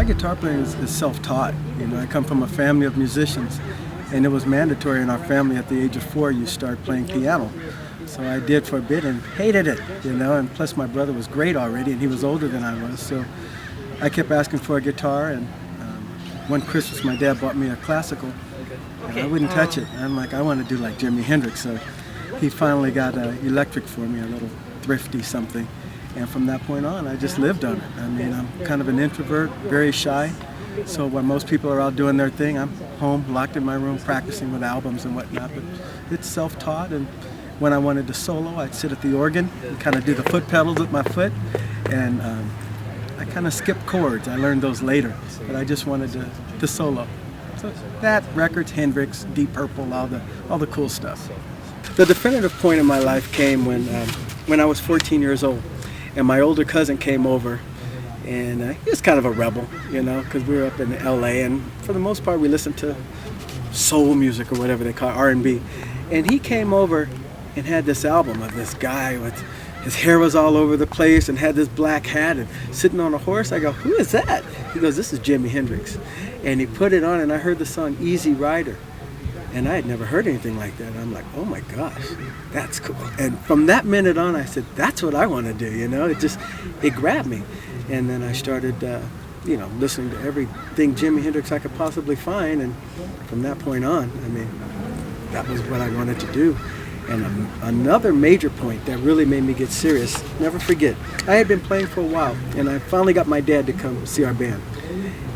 Guitar playing is self-taught. You know, I come from a family of musicians, and it was mandatory in our family at the age of 4 you start playing piano. So I did for a bit and hated it, you know, and plus my brother was great already and he was older than I was, so I kept asking for a guitar, and one Christmas my dad bought me a classical and I wouldn't touch it. I'm like, I want to do like Jimi Hendrix, so he finally got an electric for me, a little thrifty something. And from that point on, I just lived on it. I mean, I'm kind of an introvert, very shy. So when most people are out doing their thing, I'm home, locked in my room, practicing with albums and whatnot. But it's self-taught, and when I wanted to solo, I'd sit at the organ and kind of do the foot pedals with my foot. And I kind of skipped chords. I learned those later, but I just wanted to solo. So that, records, Hendrix, Deep Purple, all the cool stuff. The definitive point in my life came when I was 14 years old. And my older cousin came over, and he was kind of a rebel, you know, because we were up in LA, and for the most part we listened to soul music or whatever they call it, R&B. And he came over and had this album of this guy with his hair was all over the place and had this black hat and sitting on a horse. I go, who is that? He goes, this is Jimi Hendrix. And he put it on, and I heard the song Easy Rider. And I had never heard anything like that. I'm like, oh my gosh, that's cool. And from that minute on, I said, that's what I want to do, you know? It grabbed me. And then I started, you know, listening to everything Jimi Hendrix I could possibly find. And from that point on, I mean, that was what I wanted to do. And another major point that really made me get serious, never forget, I had been playing for a while, and I finally got my dad to come see our band.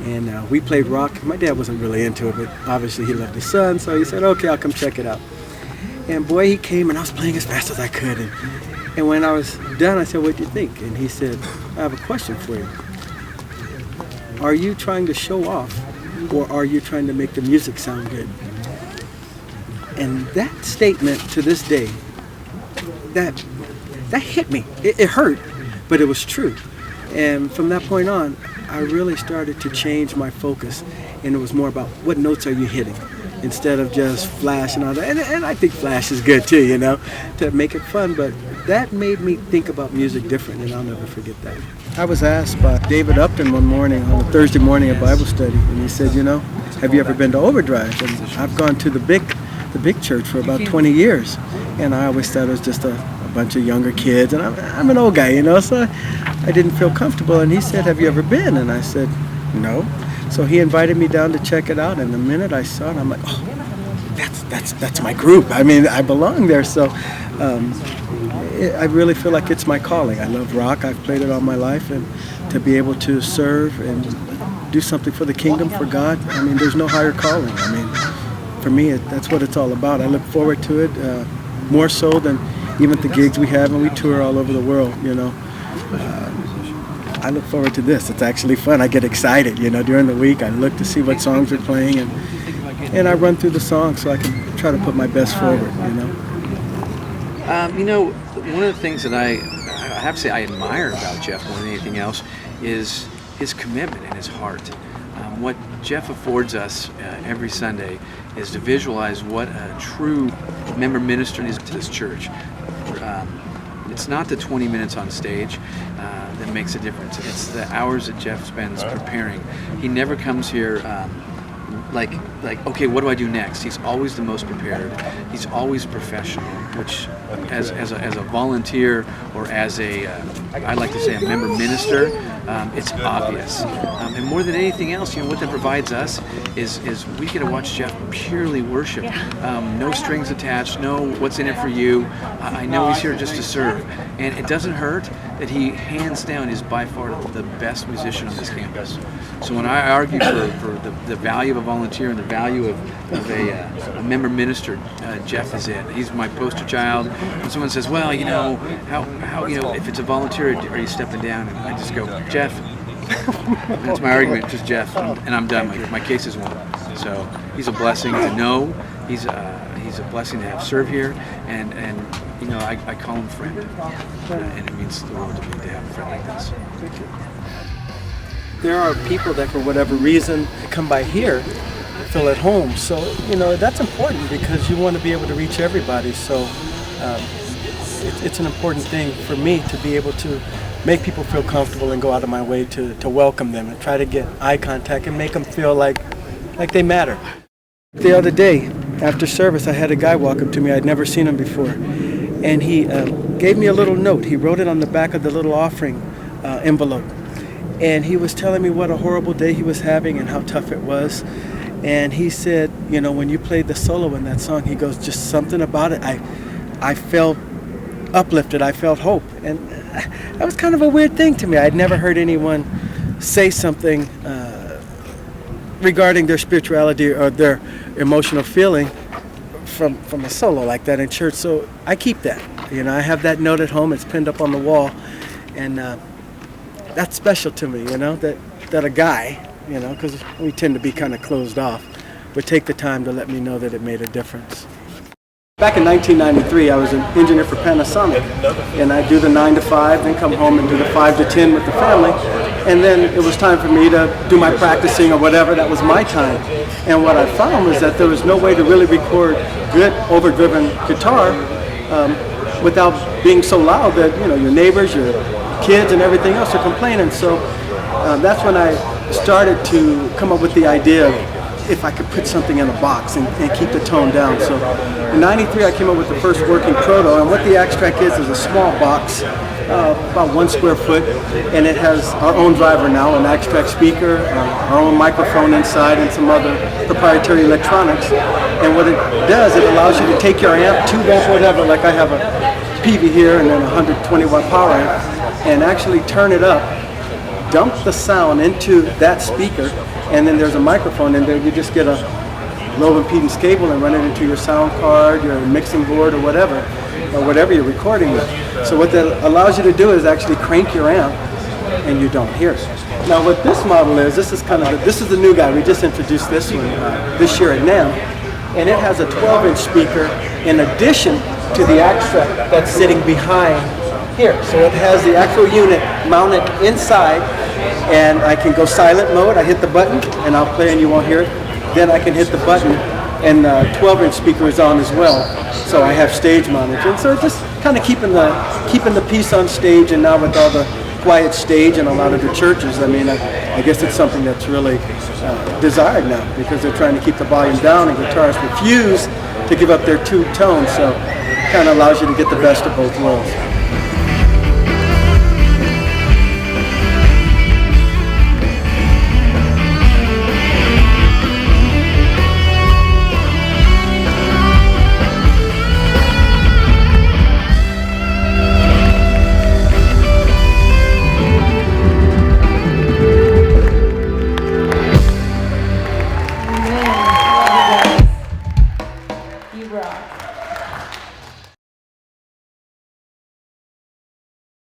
And we played rock. My dad wasn't really into it, but obviously he loved his son, so he said, okay, I'll come check it out. And boy, he came, and I was playing as fast as I could. And when I was done, I said, what do you think? And he said, I have a question for you. Are you trying to show off, or are you trying to make the music sound good? And that statement, to this day, that hit me. It hurt, but it was true. And from that point on, I really started to change my focus, and it was more about what notes are you hitting instead of just flash and all that. And I think flash is good too, you know, to make it fun, but that made me think about music different, and I'll never forget that. I was asked by David Upton one morning on a Thursday morning at Bible study, and he said, you know, have you ever been to Overdrive? And I've gone to the big church for about 20 years, and I always thought it was just a bunch of younger kids, and I'm an old guy, you know, so I didn't feel comfortable. And he said, have you ever been? And I said, no. So he invited me down to check it out, and the minute I saw it, I'm like, oh, that's my group. I mean, I belong there. So I really feel like it's my calling. I love rock. I've played it all my life, and to be able to serve and do something for the kingdom, for God, I mean, there's no higher calling. I mean, for me, that's what it's all about. I look forward to it more so than even the gigs we have, and we tour all over the world, you know. I look forward to this. It's actually fun. I get excited, you know, during the week. I look to see what songs are playing, and I run through the songs so I can try to put my best forward, you know. You know, one of the things that I have to say I admire about Jeff more than anything else is his commitment and his heart. What Jeff affords us every Sunday is to visualize what a true member minister is to this church. It's not the 20 minutes on stage that makes a difference. It's the hours that Jeff spends preparing. He never comes here like, okay, what do I do next? He's always the most prepared. He's always professional, which as a volunteer or as I like to say a member minister, it's obvious. And more than anything else, what that provides us is we get to watch Jeff purely worship. No strings attached, no what's in it for you. I know he's here just to serve. And it doesn't hurt that he hands down is by far the best musician on this campus. So when I argue for the value of a volunteer and the value of a member minister, Jeff is it. He's my poster child. When someone says, well, how if it's a volunteer, are you stepping down? And I just go, Jeff. That's my argument, just Jeff, and I'm done. My case is won. So he's a blessing to know. He's a blessing to have served here, and I call him friend, and it means the world to me to have a friend like this. There are people that, for whatever reason, come by here, feel at home. So that's important because you want to be able to reach everybody. So it's an important thing for me to be able to make people feel comfortable and go out of my way to welcome them and try to get eye contact and make them feel like they matter. The other day, after service, I had a guy walk up to me. I'd never seen him before. And he gave me a little note. He wrote it on the back of the little offering envelope. And he was telling me what a horrible day he was having and how tough it was. And he said, when you played the solo in that song, he goes, just something about it. I felt uplifted. I felt hope. And that was kind of a weird thing to me. I'd never heard anyone say something regarding their spirituality or their emotional feeling from a solo like that in church. So I keep that. I have that note at home. It's pinned up on the wall. And that's special to me, that a guy, because we tend to be kind of closed off, would take the time to let me know that it made a difference. Back in 1993, I was an engineer for Panasonic, and I'd do the 9 to 5, then come home and do the 5 to 10 with the family, and then it was time for me to do my practicing or whatever. That was my time. And what I found was that there was no way to really record good overdriven guitar without being so loud that your neighbors, your kids, and everything else are complaining. So that's when I started to come up with the idea of if I could put something in a box and keep the tone down. So in '93 I came up with the first working proto, and what the Axe Track is a small box, about 1 square foot, and it has our own driver now, an Axe Track speaker, our own microphone inside, and some other proprietary electronics. And what it does, it allows you to take your amp, 2 volt, whatever, like I have a PV here and then a 120 watt power amp, and actually turn it up, dump the sound into that speaker, and then there's a microphone in there. You just get a low impedance cable and run it into your sound card, your mixing board, or whatever you're recording with. So what that allows you to do is actually crank your amp, and you don't hear it. Now what this model is, this is the new guy. We just introduced this one this year at NAMM, and it has a 12-inch speaker in addition to the Axe Track that's sitting behind here. So it has the actual unit mounted inside, and I can go silent mode. I hit the button and I'll play and you won't hear it. Then I can hit the button and 12-inch speaker is on as well. So I have stage monitoring. So just kind of keeping the piece on stage, and now with all the quiet stage in a lot of the churches, I guess it's something that's really desired now, because they're trying to keep the volume down and guitarists refuse to give up their two tones. So it kind of allows you to get the best of both worlds.